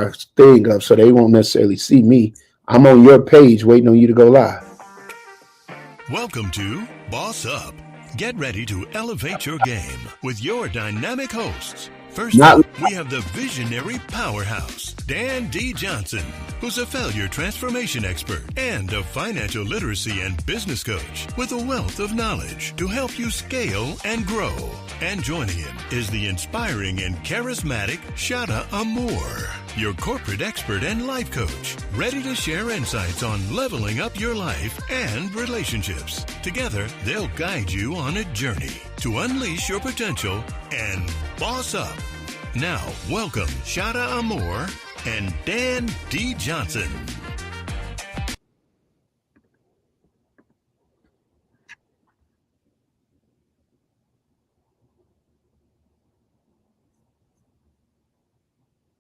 our thing up so they won't necessarily see me. I'm on your page waiting on you to go live. Welcome to Boss Up. Get ready to elevate your game with your dynamic hosts. First Not up, we have the visionary powerhouse, Dan D. Johnson, who's a failure transformation expert and a financial literacy and business coach with a wealth of knowledge to help you scale and grow. And joining him is the inspiring and charismatic Shada Amour, your corporate expert and life coach, ready to share insights on leveling up your life and relationships. Together, they'll guide you on a journey to unleash your potential and boss up. Now, welcome Shada Amour and Dan D. Johnson.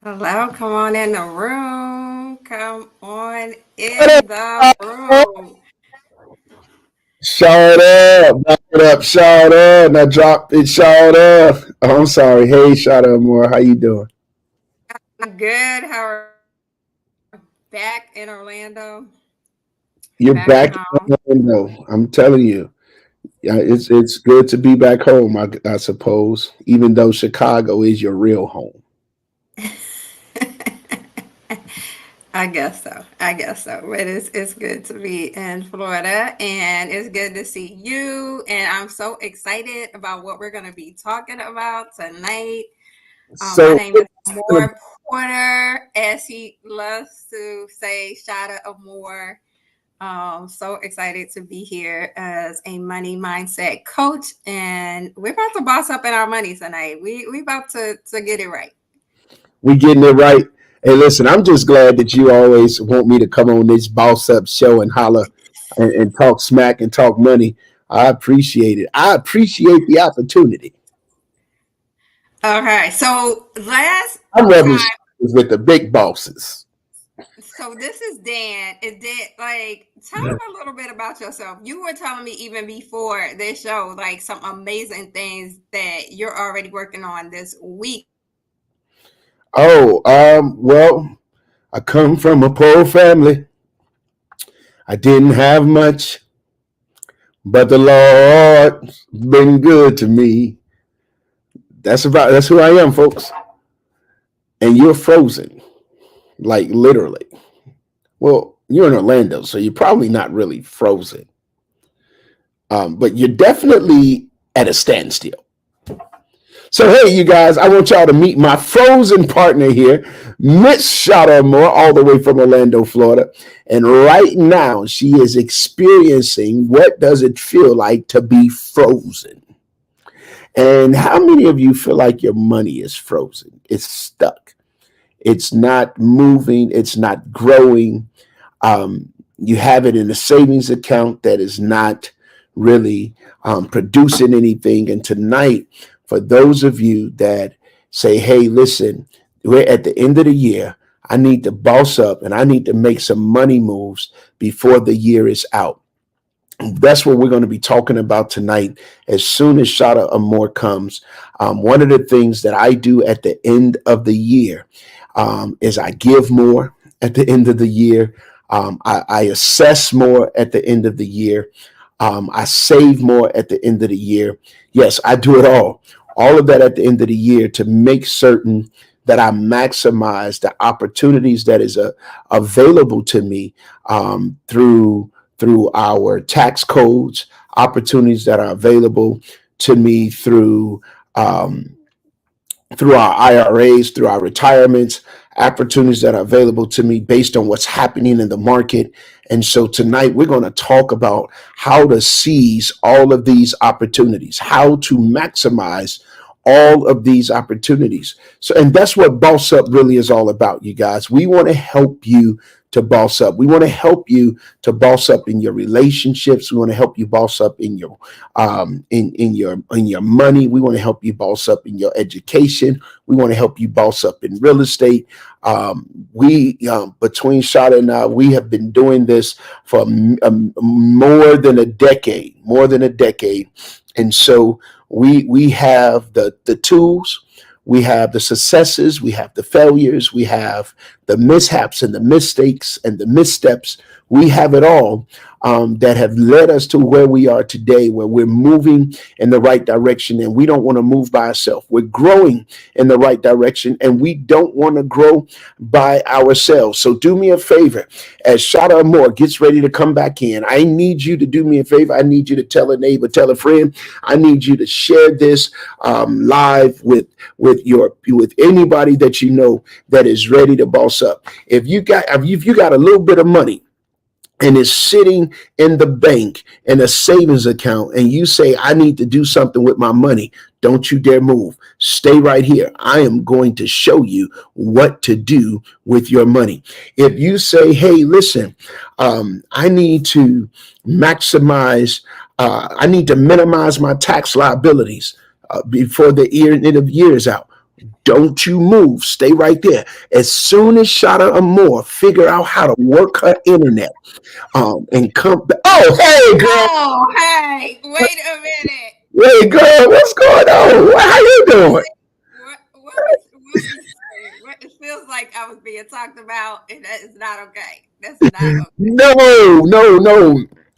Hello, come on in the room. Come on in the room. shout up, back it up, shout up. Now drop it, shout up. Oh, I'm sorry. Hey, shout out more. How you doing? I'm good. How are you? Back in Orlando? You're back home. in Orlando. I'm telling you. Yeah, it's good to be back home, I suppose, even though Chicago is your real home. I guess so. But it's good to be in Florida, and it's good to see you. And I'm so excited about what we're going to be talking about tonight. So my name is Amour Porter, as he loves to say, Shada Amour. So excited to be here as a money mindset coach, and we're about to boss up in our money tonight. We about to get it right. we getting it right. Hey, listen, I'm just glad that you always want me to come on this boss up show and holler and talk smack and talk money. I appreciate it. I appreciate the opportunity. Okay, so I'm rubbing shoulders with the big bosses. So this is Dan. Tell me a little bit about yourself. You were telling me even before this show, like some amazing things that you're already working on this week. Oh, well, I come from a poor family. I didn't have much, but the Lord's been good to me. That's who I am, folks. And you're frozen, like literally. Well, you're in Orlando, so you're probably not really frozen. But you're definitely at a standstill. So, hey, you guys, I want y'all to meet my frozen partner here, Miss Shada Amour, all the way from Orlando, Florida. And right now, she is experiencing what does it feel like to be frozen. And how many of you feel like your money is frozen? It's stuck. It's not moving. It's not growing. You have it in a savings account that is not really producing anything. And tonight, for those of you that say, hey, listen, we're at the end of the year. I need to boss up and I need to make some money moves before the year is out. That's what we're going to be talking about tonight. As soon as Shada Amour comes, one of the things that I do at the end of the year is I give more at the end of the year. I assess more at the end of the year. I save more at the end of the year. Yes, I do it all of that at the end of the year to make certain that I maximize the opportunities that is available to me through our tax codes, opportunities that are available to me through our IRAs, through our retirements, opportunities that are available to me based on what's happening in the market. And so tonight we're going to talk about how to seize all of these opportunities, how to maximize all of these opportunities. So, and that's what Boss Up really is all about, you guys. We want to help you to boss up. We want to help you to boss up in your relationships. We want to help you boss up in your in your money. We want to help you boss up in your education. We want to help you boss up in real estate. Between Shada and I, we have been doing this for more than a decade, and so we have the tools, We have the successes, we have the failures, we have the mishaps and the mistakes and the missteps. We have it all, that have led us to where we are today, where we're moving in the right direction, and we don't want to move by ourselves. We're growing in the right direction, and we don't want to grow by ourselves. So do me a favor, as Shada Moore gets ready to come back in, I need you to do me a favor. I need you to tell a neighbor, tell a friend. I need you to share this live with anybody that you know that is ready to boss up. If you got a little bit of money and it's sitting in the bank in a savings account, and you say, I need to do something with my money, don't you dare move. Stay right here. I am going to show you what to do with your money. If you say, hey, listen, I need to minimize my tax liabilities before the end of year is out, don't you move. Stay right there. As soon as Shada Amore figure out how to work her internet, and come back. Oh, hey, girl. Oh, hey, wait a minute. Hey, girl, what's going on? How you doing? It feels like I was being talked about, and that is not okay. That's not okay. No.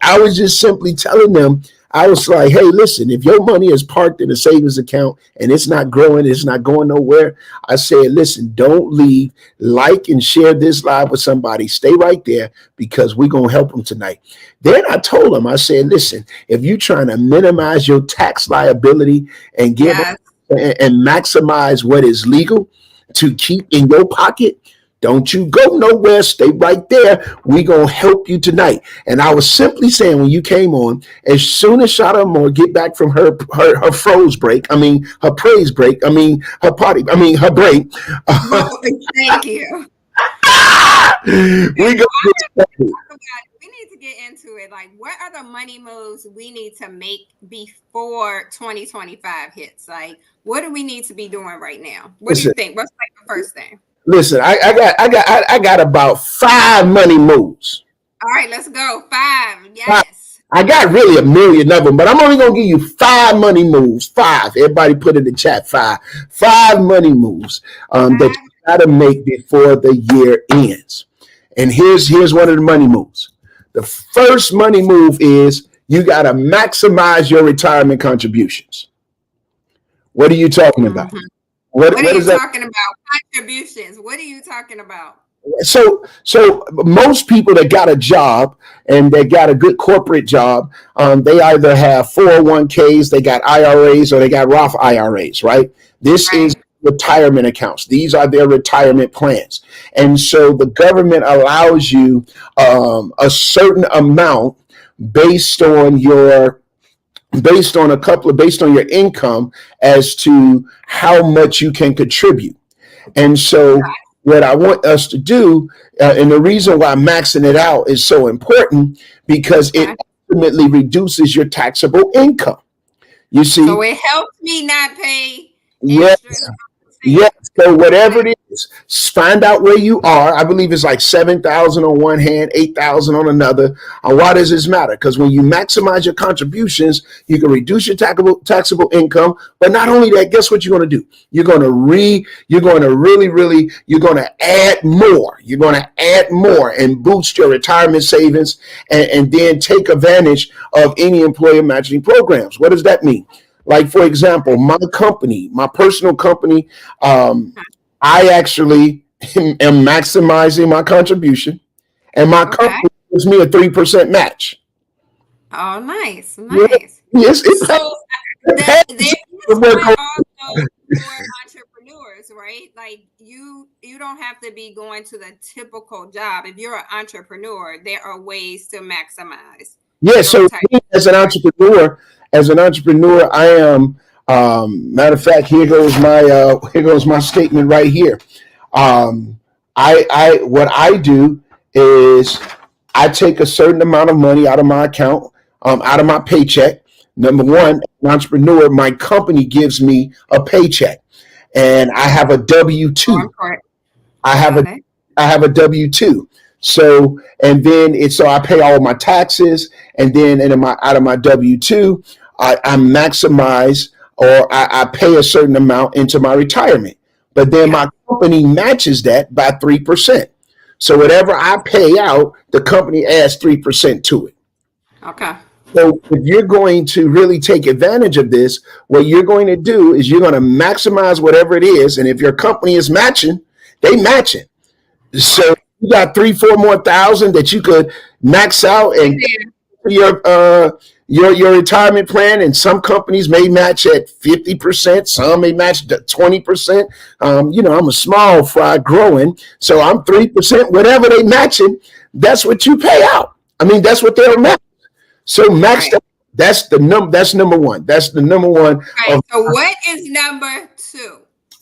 I was just simply telling them, I was like, hey, listen, if your money is parked in a savings account and it's not growing, it's not going nowhere, I said, listen, don't leave. Like and share this live with somebody. Stay right there, because we're going to help them tonight. Then I told them, I said, listen, if you're trying to minimize your tax liability and and maximize what is legal to keep in your pocket, don't you go nowhere. Stay right there. We're going to help you tonight. And I was simply saying, when you came on, as soon as Shada Moore get back from her praise break, her break. Thank you. We need to get into it. Like, what are the money moves we need to make before 2025 hits? Like, what do we need to be doing right now? What do you think? What's like the first thing? Listen, I got about 5 money moves. All right, let's go. 5. Yes. I got really a million of them, but I'm only gonna give you 5 money moves. 5. Everybody put in the chat 5. 5 money moves that you gotta make before the year ends. And here's one of the money moves. The first money move is you gotta maximize your retirement contributions. What are you talking about? Mm-hmm. What are you talking about? Contributions. What are you talking about? So most people that got a job and they got a good corporate job, they either have 401ks, they got IRAs, or they got Roth IRAs, right? This is retirement accounts. These are their retirement plans. And so the government allows you a certain amount based on your income as to how much you can contribute. And so what I want us to do, and the reason why maxing it out is so important, because it ultimately reduces your taxable income. You see? So it helps me not pay extra. Yes. So whatever it is, find out where you are. I believe it's like 7,000 on one hand, 8,000 on another. And why does this matter? Because when you maximize your contributions, you can reduce your taxable income. But not only that, guess what you're going to do? You're going to add more. You're going to add more and boost your retirement savings, and then take advantage of any employer matching programs. What does that mean? Like, for example, my personal company, I actually am maximizing my contribution, and my company gives me a 3% match. Oh, nice. Yes, so there is also for entrepreneurs, right? Like, you don't have to be going to the typical job. If you're an entrepreneur, there are ways to maximize. Yeah. So as an entrepreneur, I am. Matter of fact, here goes my statement right here. What I do is I take a certain amount of money out of my account, out of my paycheck. Number one, as an entrepreneur, my company gives me a paycheck, and I have a W-2. I have a W-2. So, and then so I pay all my taxes, and then out of my W-2, I maximize or I pay a certain amount into my retirement. But then Yeah. my company matches that by 3%. So whatever I pay out, the company adds 3% to it. Okay. So if you're going to really take advantage of this, what you're going to do is you're going to maximize whatever it is. And if your company is matching, they match it. So you got 3-4 more thousand that you could max out and your retirement plan. And some companies may match at 50%, some may match 20%. I'm a small fry growing, so I'm 3%. Whatever they matching, that's what you pay out. I mean, that's what they'll match. So max Right. that. That's the that's number one. That's the number one. Right. So what is number 2?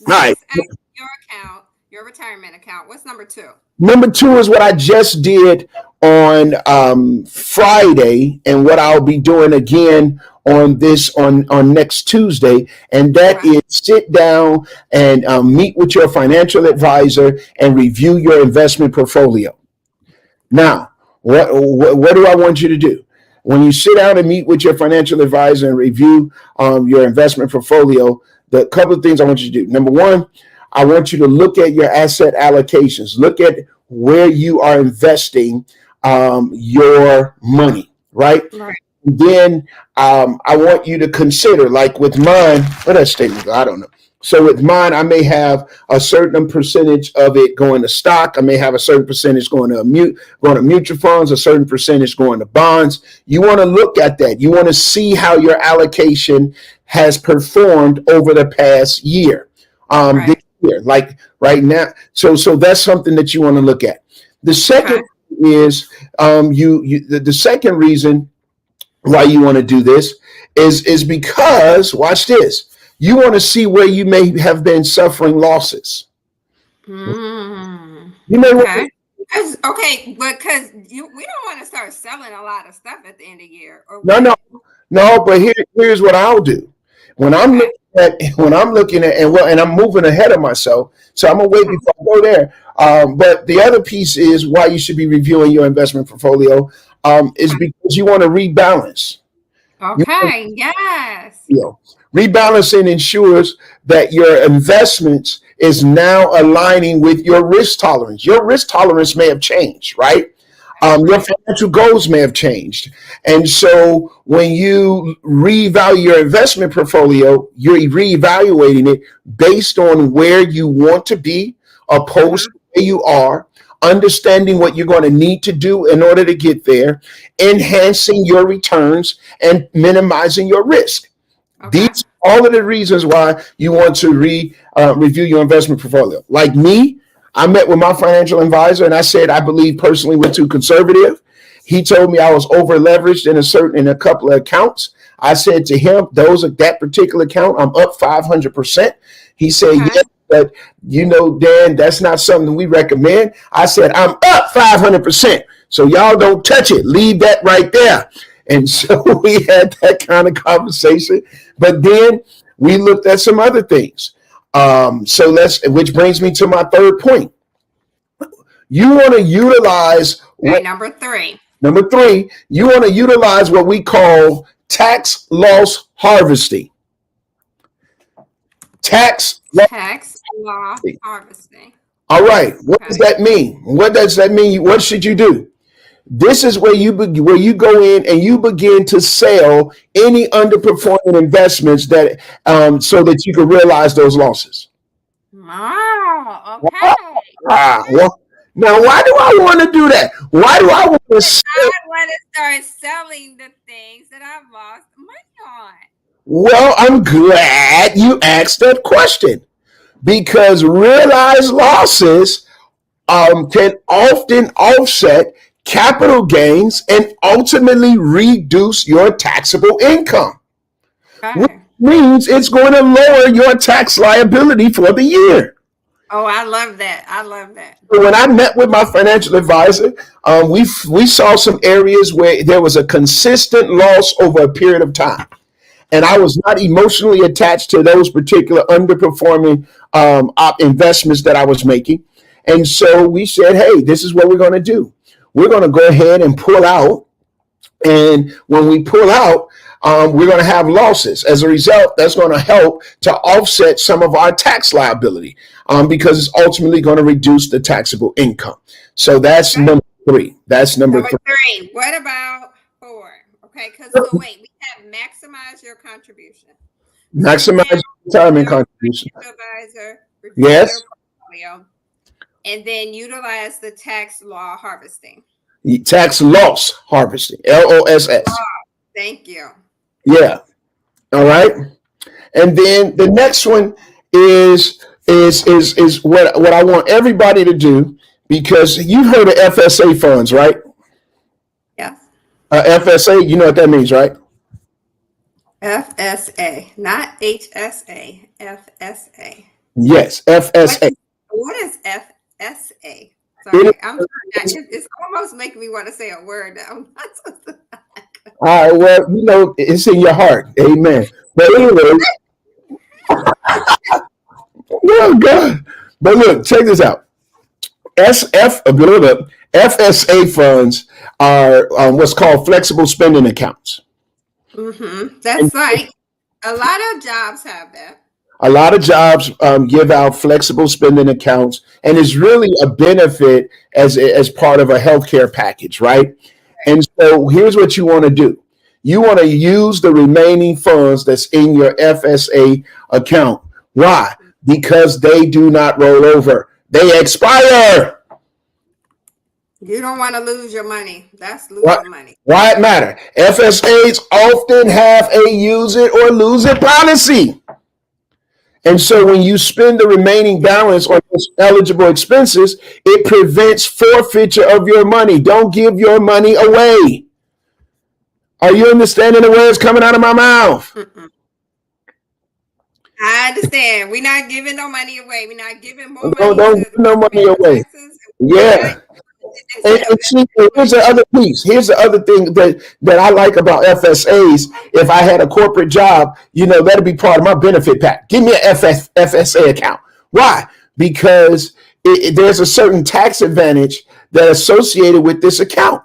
Right. Your account, your retirement account. What's number 2? Number 2 is what I just did on Friday, and what I'll be doing again on next Tuesday, and that is sit down and meet with your financial advisor and review your investment portfolio. Now, what do I want you to do? When you sit down and meet with your financial advisor and review your investment portfolio, the couple of things I want you to do. Number one, I want you to look at your asset allocations. Look at where you are investing your money, right? Right. Then I want you to consider, like with mine, what that statement? I don't know. So with mine, I may have a certain percentage of it going to stock. I may have a certain percentage going to mutual funds, a certain percentage going to bonds. You want to look at that. You want to see how your allocation has performed over the past year. This year, like right now. So that's something that you want to look at. The second is the second reason why you want to do this is because, watch this, you want to see where you may have been suffering losses. Mm. You may Okay, because we don't want to start selling a lot of stuff at the end of the year. Or no. But here's what I'll do. When I'm looking at and I'm moving ahead of myself, so I'm gonna wait before I go there. But the other piece is why you should be reviewing your investment portfolio is because you want to rebalance. Okay. Yes. Rebalancing ensures that your investments is now aligning with your risk tolerance. Your risk tolerance may have changed, right? Your financial goals may have changed. And so when you revalue your investment portfolio, you're reevaluating it based on where you want to be opposed to where you are, understanding what you're going to need to do in order to get there, enhancing your returns, and minimizing your risk. Okay. These are all of the reasons why you want to review your investment portfolio. Like me, I met with my financial advisor and I said I believe personally we're too conservative. He told me I was over leveraged in a couple of accounts. I said to him, that particular account, I'm up 500%. He said, yes, but Dan, that's not something we recommend. I said, I'm up 500%. So y'all don't touch it. Leave that right there. And so we had that kind of conversation. But then we looked at some other things. Which brings me to my third point. You want to utilize number 3. Number 3, you want to utilize what we call tax loss harvesting. Tax loss harvesting. All right. What does that mean? What does that mean? What should you do? This is where you go in and you begin to sell any underperforming investments that so that you can realize those losses. Oh, okay. Well, now why do I want to do that? Why do I want to I want to start selling the things that I've lost money on? Well, I'm glad you asked that question, because realized losses can often offset capital gains and ultimately reduce your taxable income, which means it's going to lower your tax liability for the year. Oh, I love that. When I met with my financial advisor, we saw some areas where there was a consistent loss over a period of time. And I was not emotionally attached to those particular underperforming investments that I was making. And so we said, hey, this is what we're going to do. We're going to go ahead and pull out. And when we pull out, we're going to have losses. As a result, that's going to help to offset some of our tax liability because it's ultimately going to reduce the taxable income. So that's number 3. That's number 3. What about 4? Okay, because so wait, we have maximize your contribution. Maximize retirement contribution. Advisor, yes. Portfolio, and then utilize the tax law harvesting. Tax loss harvesting, LOSS. Thank you. Yeah. All right. And then the next one is what I want everybody to do, because you've heard of FSA funds, right? Yes. FSA, you know what that means, right? FSA, not HSA. FSA. Yes, FSA. What is FSA? Sorry, it's almost making me want to say a word that I'm not supposed to. All right, well, you know, it's in your heart. Amen. But anyway, oh God. But look, check this out. FSA funds are what's called flexible spending accounts. That's right. A lot of jobs have that. A lot of jobs give out flexible spending accounts, and it's really a benefit as part of a healthcare package, right? And so here's what you want to do. You want to use the remaining funds that's in your FSA account. Why? Because they do not roll over. They expire. You don't want to lose your money. That's losing money. Why it matter? FSAs often have a use it or lose it policy. And so when you spend the remaining balance on eligible expenses, it prevents forfeiture of your money. Don't give your money away. Are you understanding the words coming out of my mouth? I understand. We're not giving no money away. We're not giving more money. Don't give no money away. Yeah. And see, here's the other piece. Here's the other thing that I like about FSAs. If I had a corporate job, you know, that'd be part of my benefit pack. Give me an FSA account. Why? Because there's a certain tax advantage that associated with this account.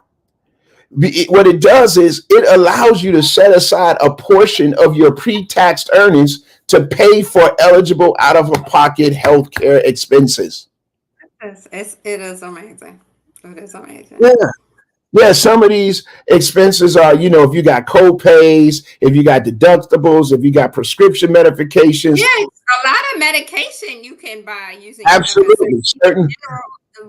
What it does is it allows you to set aside a portion of your pre-taxed earnings to pay for eligible out-of-pocket healthcare expenses. It is amazing. It is amazing. Yeah. Some of these expenses are, you know, if you got co-pays, if you got deductibles, if you got prescription medications. Yeah, a lot of medication you can buy using absolutely certain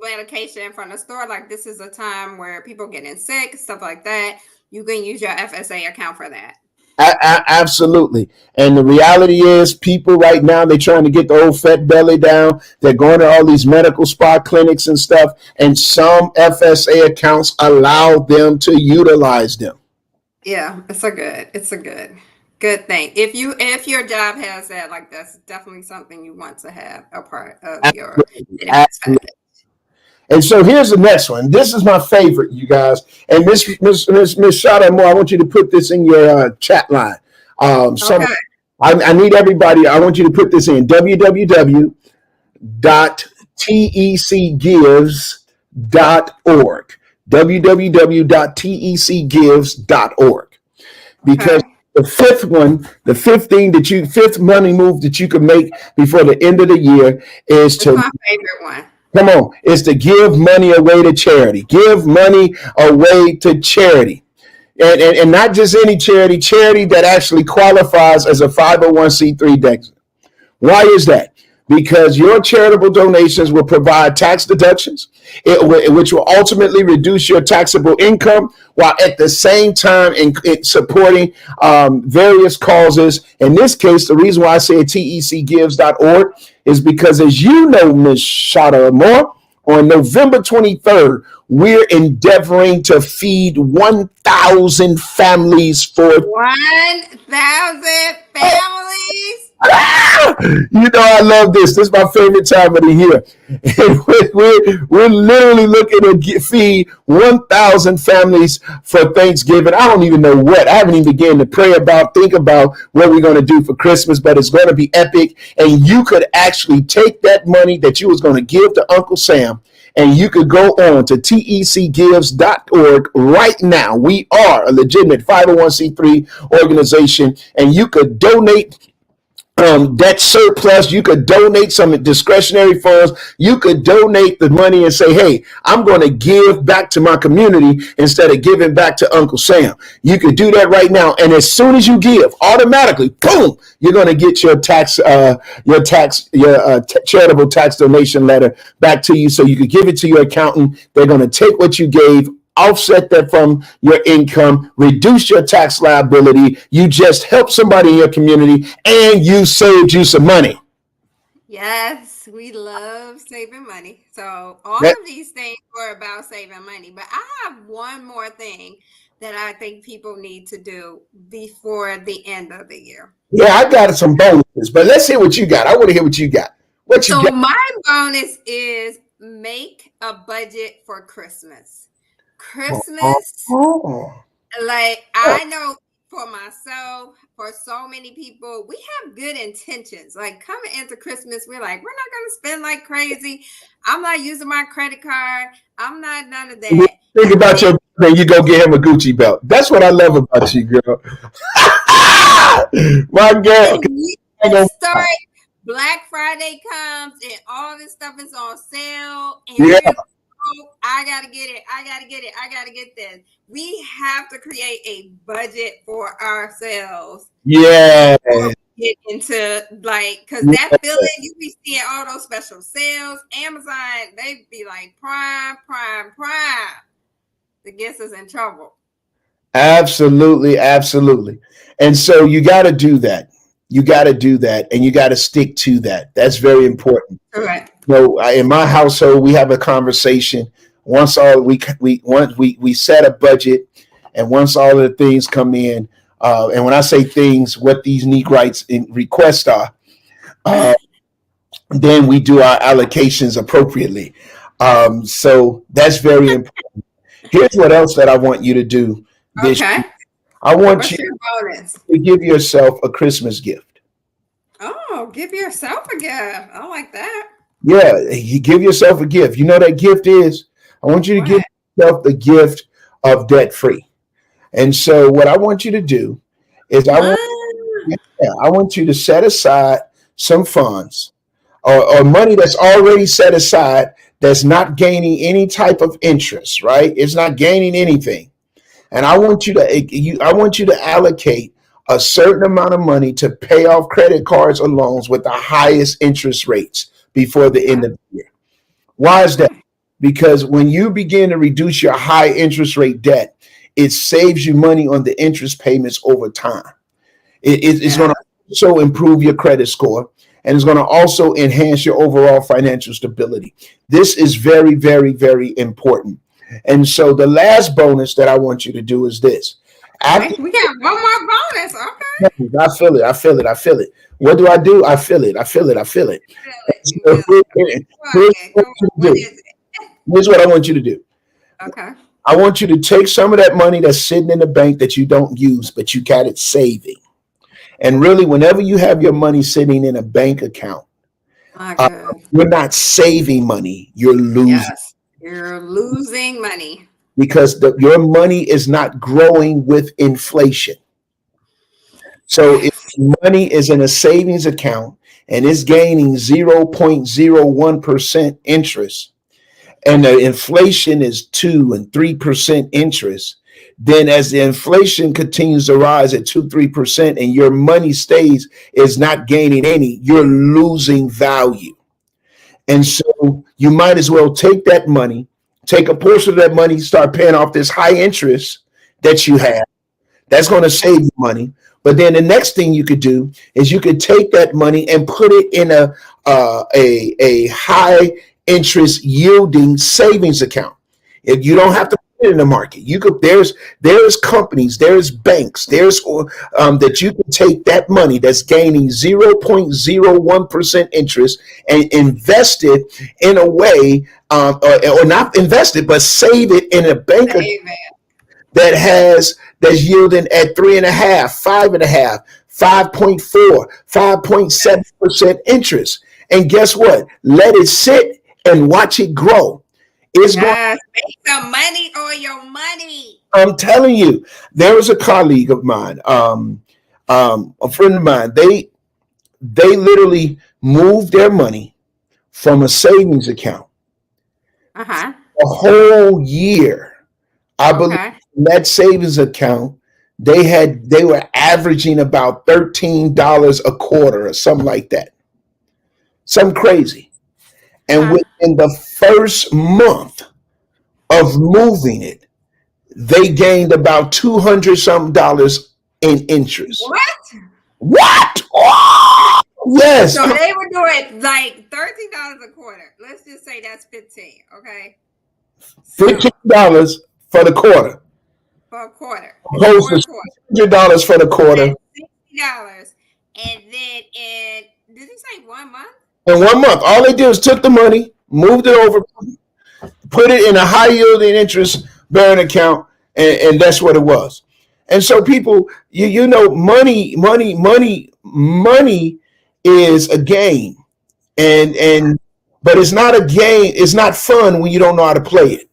medication from the store. Like this is a time where people getting sick, stuff like that. You can use your FSA account for that. Absolutely. And the reality is people right now, they're trying to get the old fat belly down. They're going to all these medical spa clinics and stuff. And some FSA accounts allow them to utilize them. Yeah, it's a good thing. If your job has that, like that's definitely something you want to have a part of your package. And so here's the next one. This is my favorite, you guys. And Miss Shada Moore, I want you to put this in your chat line. Okay. I need everybody. I want you to put this in www.tecgives.org. www.tecgives.org. Because the fifth money move that you can make before the end of the year is That's my favorite one. Come on, it's to give money away to charity. Give money away to charity. And not just any charity that actually qualifies as a 501c3 Dexter. Why is that? Because your charitable donations will provide tax deductions, which will ultimately reduce your taxable income, while at the same time supporting various causes. In this case, the reason why I say tecgives.org is because, as you know, Ms. Shada Moore, on November 23rd, we're endeavoring to feed 1,000 families for 1,000 families. You know, I love this. This is my favorite time of the year. And we're literally looking to feed 1,000 families for Thanksgiving. I don't even know what. I haven't even begun to think about what we're going to do for Christmas, but it's going to be epic. And you could actually take that money that you was going to give to Uncle Sam And you could go on to tecgives.org right now. We are a legitimate 501c3 organization, and you could donate that surplus. You could donate some discretionary funds. You could donate the money and say, hey, I'm going to give back to my community instead of giving back to Uncle Sam. You could do that right now. And as soon as you give, automatically, boom, you're going to get your charitable tax donation letter back to you. So you could give it to your accountant. They're going to take what you gave, offset that from your income, reduce your tax liability. You just help somebody in your community, and you saved you some money. Yes, we love saving money. So all of these things were about saving money. But I have one more thing that I think people need to do before the end of the year. Yeah, I got some bonuses, but let's hear what you got. I want to hear what you got. What you got? My bonus is make a budget for Christmas. Like I know for myself, for so many people, we have good intentions. Like coming into Christmas, we're like, we're not going to spend like crazy. I'm not using my credit card. I'm not none of that. Think about your brother, you go get him a Gucci belt. That's what I love about you, girl. My girl. Start Black Friday comes and all this stuff is on sale. And I gotta get it. I gotta get this. We have to create a budget for ourselves. Yeah. Get into because that feeling, you be seeing all those special sales. Amazon, they be like prime. The gets us in trouble. Absolutely. And so you got to do that. And you got to stick to that. That's very important. Correct. In my household, we have a conversation once we set a budget, and once all of the things come in, and when I say things, what these Negrites requests are, then we do our allocations appropriately. So that's very important. Here's what else that I want you to do this year. I want you to give yourself a Christmas gift. Oh, give yourself a gift. I like that. Yeah, you give yourself a gift. You know what that gift is? I want you to give yourself the gift of debt-free. And so what I want you to do is I want you to set aside some funds or money that's already set aside that's not gaining any type of interest, right? It's not gaining anything. And I want you to allocate a certain amount of money to pay off credit cards or loans with the highest interest rates before the end of the year. Why is that? Because when you begin to reduce your high interest rate debt, it saves you money on the interest payments over time. It's going to also improve your credit score, and it's going to also enhance your overall financial stability. This is very, very, very important. And so the last bonus that I want you to do is this. We got one more bonus. Okay. I feel it. What do? I feel it. Here's what I want you to do. Okay. I want you to take some of that money that's sitting in the bank that you don't use, but you got it saving. And really, whenever you have your money sitting in a bank account, you're not saving money, you're losing. Yes, you're losing money. Because your money is not growing with inflation. So if money is in a savings account and it's gaining 0.01% interest, and the inflation is 2 and 3% interest, then as the inflation continues to rise at 2-3% and your money is not gaining any, you're losing value. And so you might as well take that money, take a portion of that money, start paying off this high interest that you have. That's going to save you money. But then the next thing you could do is you could take that money and put it in a high interest yielding savings account. If you don't have to put it in the market, you could. There's companies, there's banks, that you can take that money that's gaining 0.01% interest and invest it in a way, or not invest it, but save it in a bank that's yielding at 3.5, 5.5, 5.4, 5.7% interest. And guess what? Let it sit and watch it grow. It's going. Yes, make some money on your money. I'm telling you, there was a colleague of mine, a friend of mine. They literally moved their money from a savings account Uh-huh. a whole year. I believe Okay. in that savings account, they were averaging about $13 a quarter or something like that. Something crazy. And Uh-huh. within the first month of moving it, they gained about 200 something dollars in interest. What? What? Oh, yes. So they were doing like $13 a quarter. Let's just say that's 15. Okay. So $15 for the quarter. for a quarter. Opposed For a to quarter. $100 for the quarter. $60. And then did you say 1 month? In 1 month, all they did was took the money, moved it over, put it in a high yielding interest bearing account, and that's what it was. And so people, you know, money is a game, and but it's not a game. It's not fun when you don't know how to play it.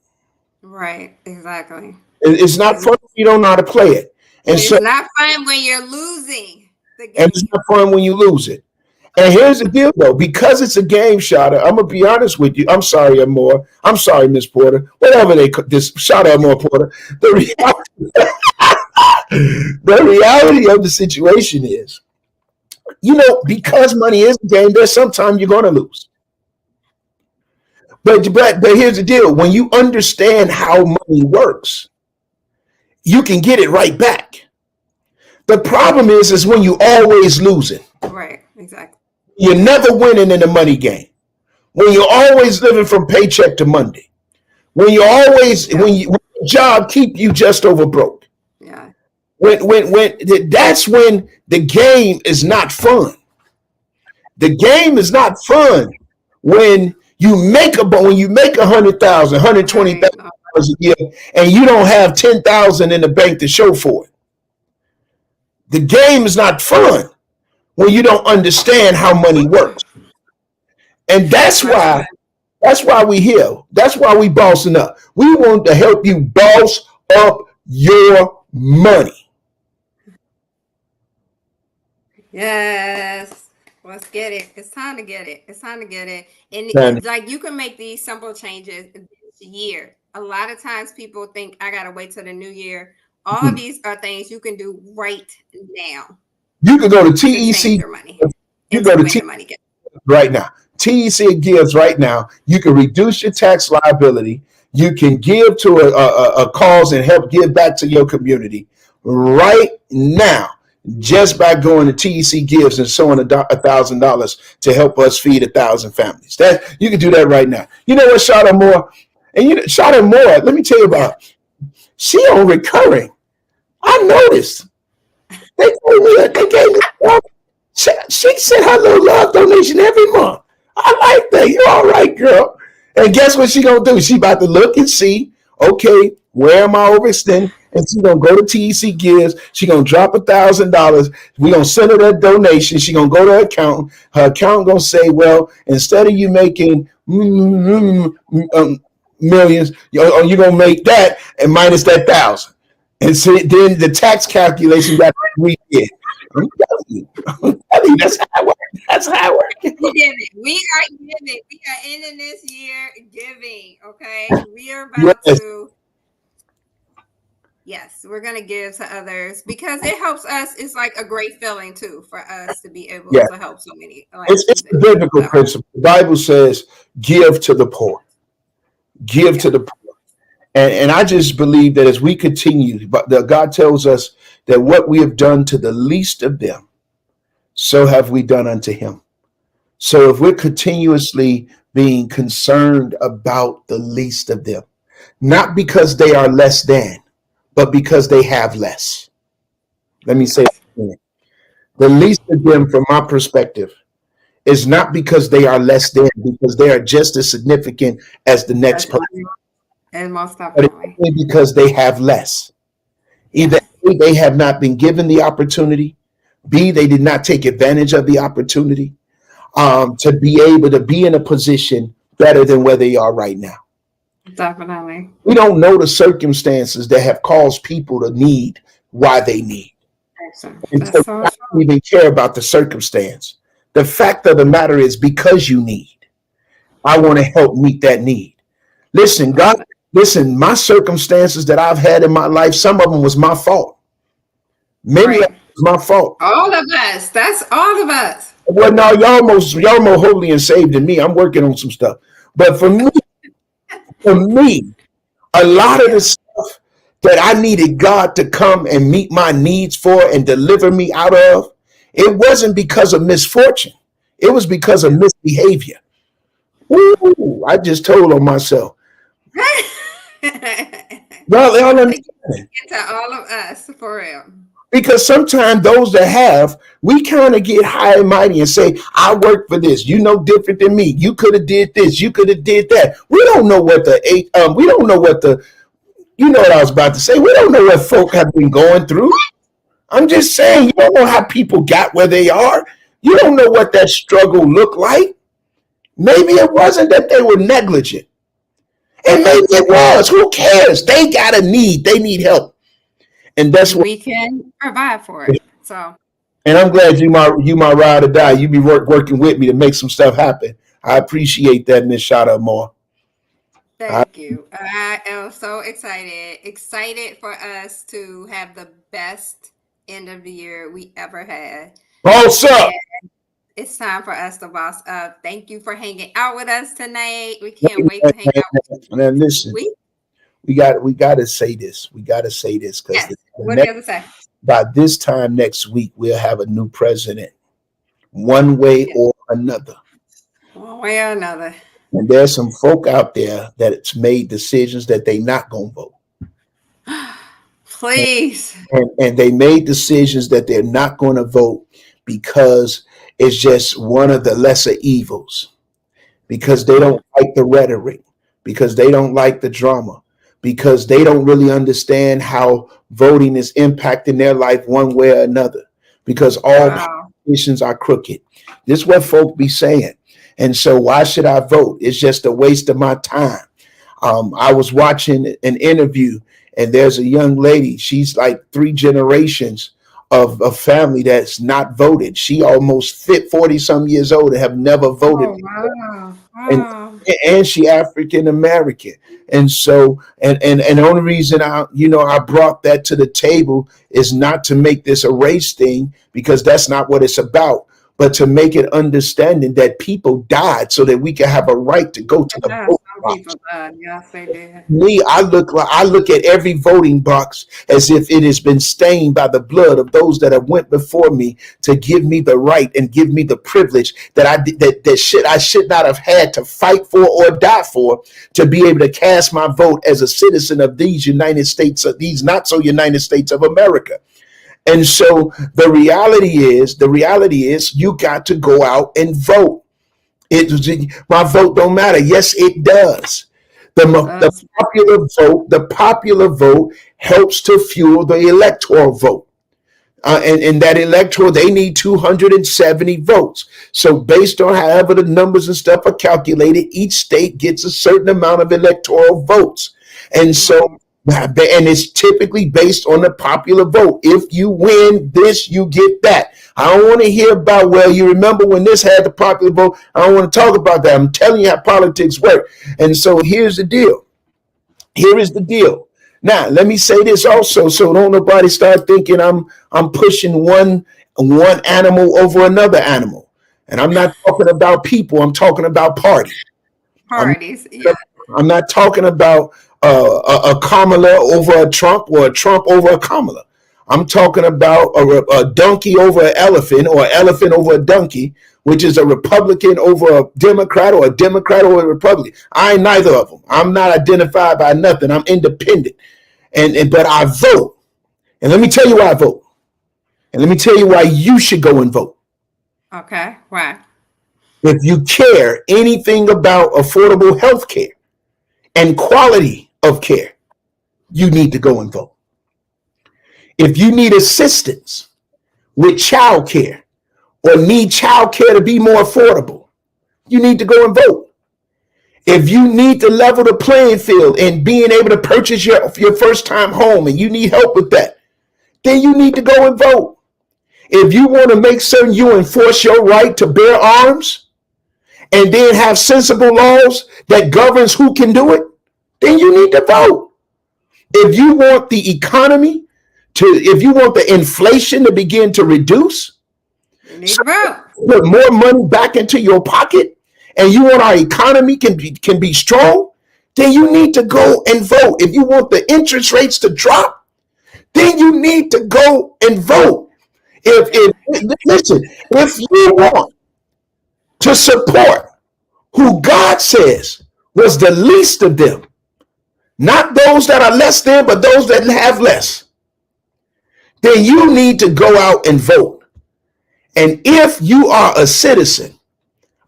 Right, exactly. It's not fun when you don't know how to play it, and It's so not fun when you're losing the and it's game. not fun when you lose it. And here's the deal, though, because it's a game, Shada. I'm gonna be honest with you. I'm sorry, Amor. I'm sorry, Miss Porter. Whatever this Shada Amor Porter. The the reality of the situation is, you know, because money is a game, there's sometimes you're gonna lose. But here's the deal: when you understand how money works, you can get it right back. The problem is when you always losing. Right, exactly. You're never winning in the money game. When you're always living from paycheck to Monday. When you're always when your job keep you just over broke. Yeah. When that's when the game is not fun. The game is not fun when you make $100,000, $120,000 a year, and you don't have 10,000 in the bank to show for it. The game is not fun when you don't understand how money works. And that's why we here. That's why we bossing up. We want to help you boss up your money. Yes. Let's get it. It's time to get it. It's time to get it. And Man. like you can make these simple changes this year. A lot of times people think I gotta wait till the new year. All of these are things you can do right now. You can go to to change TEC. your money. You And go to to win TEC the money. right now. TEC gives right now. You can reduce your tax liability. You can give to a cause and help give back to your community right now, just by going to TEC Gives and sowing $1,000 to help us feed 1,000 families. That you can do that right now. You know what, Shada Moore? And you know, Shada Moore, let me tell you about. She on recurring. I noticed. They gave me. She sent her little love donation every month. I like that. You're all right, girl. And guess what she gonna do? She about to look and see, okay, where am I overextending? And she gonna go to TEC Gives. She gonna drop $1,000. We gonna send her that donation. She gonna go to her accountant. Her accountant gonna say, well, instead of you making millions, you're gonna make that and minus that 1,000. And so then the tax calculation got we did. I'm telling you, that's how it works. That's how it works. We are giving. We are ending this year giving. Okay. We are about to. Yes, we're going to give to others because it helps us. It's like a great feeling too for us to be able to help so many. It's a biblical principle. The Bible says, give to the poor. Give to the poor. And I just believe that as we continue, but God tells us that what we have done to the least of them, so have we done unto him. So if we're continuously being concerned about the least of them, not because they are less than, but because they have less. Let me say that. The least of them, from my perspective, is not because they are less than, because they are just as significant as the next person. And most definitely. But it's because they have less. Either A, they have not been given the opportunity. B, they did not take advantage of the opportunity to be able to be in a position better than where they are right now. Definitely. We don't know the circumstances that have caused people to need why they need. And so That's so I don't true. even care about the circumstance. The fact of the matter is, because you need, I want to help meet that need. Listen, God, Love it. listen, my circumstances that I've had in my life, some of them was my fault. Many of Right. them was my fault. All of us. That's all of us. Well, no, y'all more holy and saved than me. I'm working on some stuff. But for me, a lot of the Yeah. stuff that I needed God to come and meet my needs for and deliver me out of, it wasn't because of misfortune. It was because of misbehavior. Ooh, I just told on myself. Y'all Like, understand? to all of us, for real. Because sometimes those that have, we kind of get high and mighty and say, I work for this. You know different than me. You could have did this. You could have did that. We don't know what we don't know what the, you know what I was about to say. We don't know what folk have been going through. I'm just saying, you don't know how people got where they are. You don't know what that struggle looked like. Maybe it wasn't that they were negligent. And maybe it was. Who cares? They got a need. They need help. And that's And what. we can provide for it. So And I'm glad you my ride or die. You be working with me to make some stuff happen. I appreciate that, Miss Shada Moore. I, thank you. I am so excited. Excited for us to have the best end of the year we ever had. Boss And up. it's time for us to boss up. Thank you for hanging out with us tonight. We can't wait to hang out with you And then next listen, week. we got to say this. We got to say this because Yes. What do you have to say? by this time next week we'll have a new president, one way Yeah. or another. One way or another. And there's some folk out there that's made decisions that they not gonna vote. Please. And they made decisions that they're not going to vote because it's just one of the lesser evils, because they Mm. don't like the rhetoric, because they don't like the drama, because they don't really understand how voting is impacting their life one way or another, because all Wow. politicians are crooked. This is what folk be saying. And so why should I vote? It's just a waste of my time. I was watching an interview, and there's a young lady. She's like three generations of a family that's not voted. She almost fit 40 some years old and have never voted. Oh, wow. And Wow. and she African American. And so and the only reason I brought that to the table is not to make this a race thing, because that's not what it's about, but to make it understanding that people died so that we can have a right to go to the Yeah, vote some box. people died. Yes, they did. Me, I look at every voting box as if it has been stained by the blood of those that have went before me to give me the right and give me the privilege that I should not have had to fight for or die for, to be able to cast my vote as a citizen of these United States, of these not so United States of America. And so the reality is you got to go out and vote. My vote don't matter. Yes, it does. The That's popular vote helps to fuel the electoral vote. And that electoral, they need 270 votes. So based on however the numbers and stuff are calculated, each state gets a certain amount of electoral votes. And so, right. and it's typically based on the popular vote. If you win this, you get that. I don't want to hear about, well, you remember when this had the popular vote. I don't want to talk about that. I'm telling you how politics work. And so here's the deal. Here is the deal. Now, let me say this also, so don't nobody start thinking I'm pushing one animal over another animal. And I'm not talking about people. I'm talking about party. I'm Parties. Yeah. I'm not talking about a Kamala over a Trump or a Trump over a Kamala. I'm talking about a donkey over an elephant, or an elephant over a donkey, which is a Republican over a Democrat, or a Democrat over a Republican. I ain't neither of them. I'm not identified by nothing. I'm independent. And but I vote. And let me tell you why I vote. And let me tell you why you should go and vote. Okay. Right. If you care anything about affordable health care and quality of care, you need to go and vote. If you need assistance with child care, or need child care to be more affordable, you need to go and vote. If you need to level the playing field and being able to purchase your first time home and you need help with that, then you need to go and vote. If you want to make certain you enforce your right to bear arms and then have sensible laws that governs who can do it, then you need to vote. If you want the economy if you want the inflation to begin to reduce, put more money back into your pocket, and you want our economy can be strong, then you need to go and vote. If you want the interest rates to drop, then you need to go and vote. If you want to support who God says was the least of them, not those that are less than, but those that have less, then you need to go out and vote. And if you are a citizen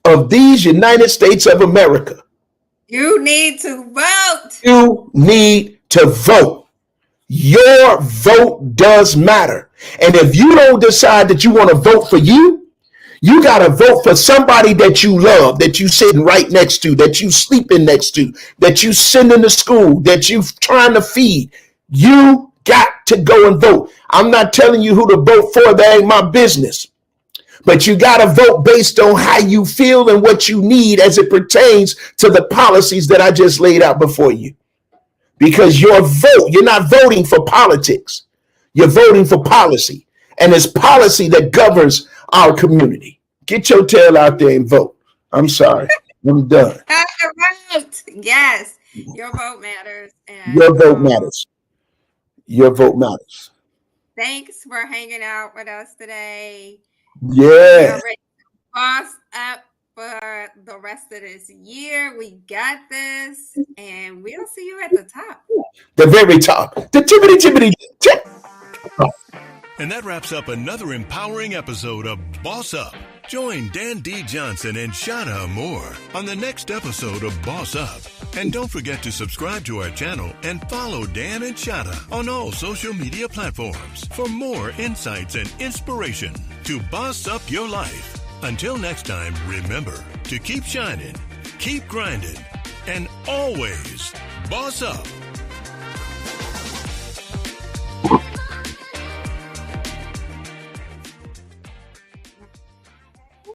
of these United States of America, you need to vote. You need to vote. Your vote does matter. And if you don't decide that you want to vote for you, you got to vote for somebody that you love, that you sitting right next to, that you sleeping next to, that you sending to school, that you trying to feed. You got to go and vote. I'm not telling you who to vote for. That ain't my business. But you got to vote based on how you feel and what you need as it pertains to the policies that I just laid out before you. Because your vote, you're not voting for politics. You're voting for policy. And it's policy that governs our community. Get your tail out there and vote. I'm sorry. I'm done. Yes. Your vote matters. And, your vote matters. Your vote matters. Thanks for hanging out with us today. Yeah. Boss up for the rest of this year. We got this, and we'll see you at the top. The very top. The tippity tip. And that wraps up another empowering episode of Boss Up. Join Dan D. Johnson and Shada Amor on the next episode of Boss Up. And don't forget to subscribe to our channel and follow Dan and Shada on all social media platforms for more insights and inspiration to boss up your life. Until next time, remember to keep shining, keep grinding, and always boss up.